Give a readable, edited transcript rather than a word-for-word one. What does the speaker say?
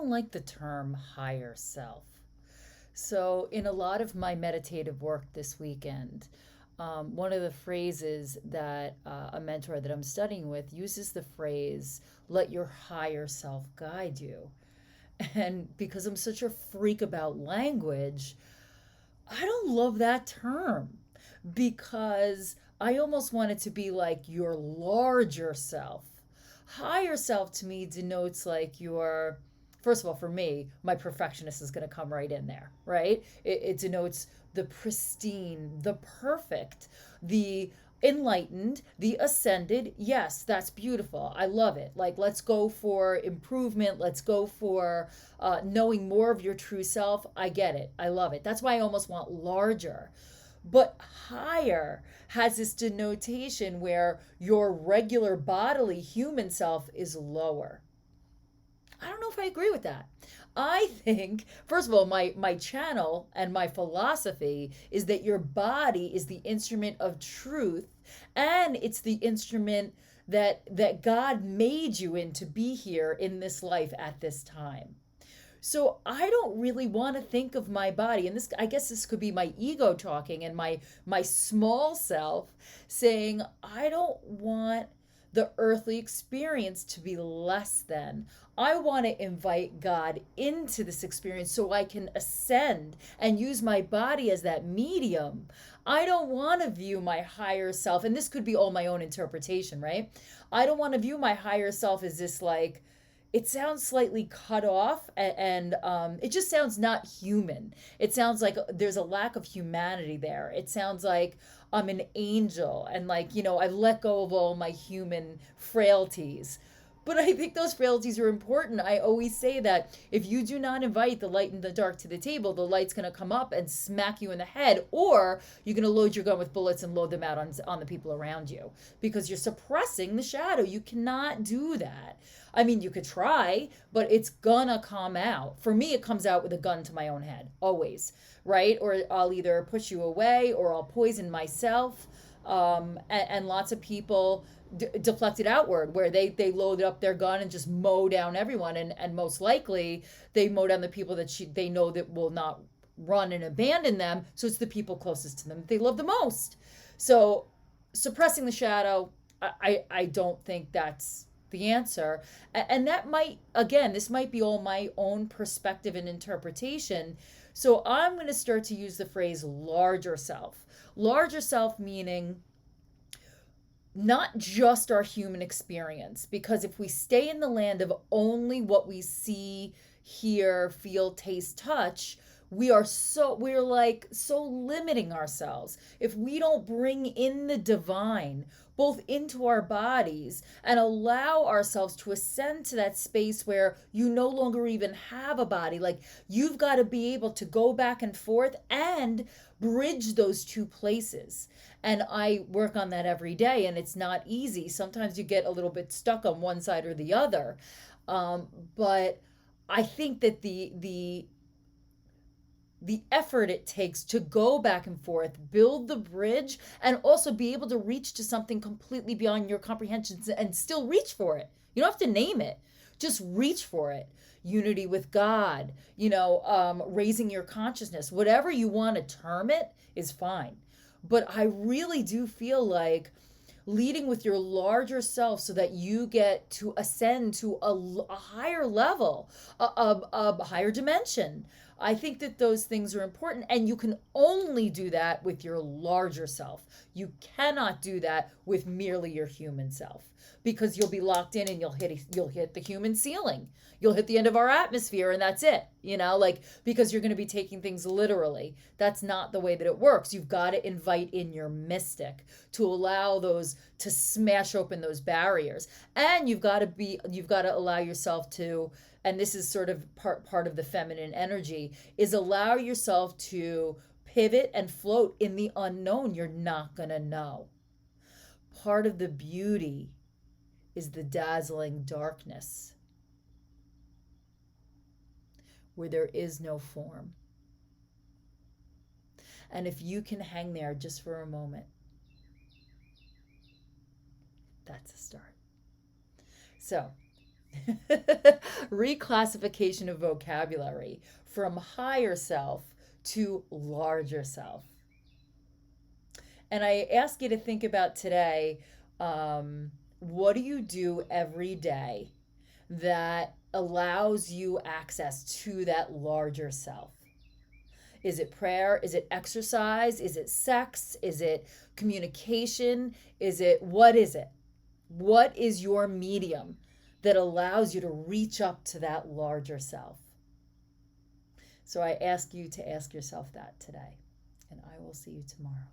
don't like the term higher self. So, in a lot of my meditative work this weekend, one of the phrases that a mentor that I'm studying with uses the phrase, let your higher self guide you. And because I'm such a freak about language, I don't love that term because I almost want it to be like your larger self. Higher self to me denotes like your, first of all, for me, my perfectionist is going to come right in there, right? It denotes the pristine, the perfect, the enlightened, the ascended. Yes, that's beautiful. I love it. Like, let's go for improvement. Let's go for knowing more of your true self. I get it. I love it. That's why I almost want larger. But higher has this denotation where your regular bodily human self is lower. I don't know if I agree with that. I think, first of all, my channel and my philosophy is that your body is the instrument of truth, and it's the instrument that God made you in to be here in this life at this time. So I don't really want to think of my body, and this, I guess this could be my ego talking and my small self saying, I don't want the earthly experience to be less than. I want to invite God into this experience so I can ascend and use my body as that medium. I don't want to view my higher self, and this could be all my own interpretation, right? I don't want to view my higher self as this, like, it sounds slightly cut off, and it just sounds not human. It sounds like there's a lack of humanity there. It sounds like I'm an angel and, like, I've let go of all my human frailties. But I think those frailties are important. I always say that if you do not invite the light and the dark to the table, the light's going to come up and smack you in the head, or you're going to load your gun with bullets and load them out on the people around you because you're suppressing the shadow. You cannot do that. I mean, you could try, but it's gonna come out. For me, it comes out with a gun to my own head, always, right? Or I'll either push you away or I'll poison myself. And lots of people deflect it outward, where they load up their gun and just mow down everyone. And most likely, they mow down the people that they know that will not run and abandon them. So it's the people closest to them that they love the most. So suppressing the shadow, I don't think that's the answer. And that might, again, this might be all my own perspective and interpretation. So I'm going to start to use the phrase larger self. Larger self meaning not just our human experience, because if we stay in the land of only what we see, hear, feel, taste, touch, we're like so limiting ourselves. If we don't bring in the divine both into our bodies and allow ourselves to ascend to that space where you no longer even have a body, like, you've got to be able to go back and forth and bridge those two places. And I work on that every day, and it's not easy. Sometimes you get a little bit stuck on one side or the other. But I think that the effort it takes to go back and forth, build the bridge, and also be able to reach to something completely beyond your comprehensions and still reach for it. You don't have to name it. Just reach for it. Unity with God, raising your consciousness, whatever you want to term it is fine. But I really do feel like leading with your larger self so that you get to ascend to a higher level, a higher dimension. I think that those things are important, and you can only do that with your larger self. You cannot do that with merely your human self, because you'll be locked in and you'll hit the human ceiling. You'll hit the end of our atmosphere, and that's it. Because you're going to be taking things literally. That's not the way that it works. You've got to invite in your mystic to allow those to smash open those barriers, and you've got to allow yourself to, and this is sort of part of the feminine energy, is allow yourself to pivot and float in the unknown. You're not going to know. Part of the beauty is the dazzling darkness, where there is no form. And if you can hang there just for a moment, that's a start. So Reclassification of vocabulary from higher self to larger self. And I ask you to think about today, what do you do every day that allows you access to that larger self? Is it prayer? Is it exercise? Is it sex? Is it communication? What is it? What is your medium that allows you to reach up to that larger self? So I ask you to ask yourself that today, and I will see you tomorrow.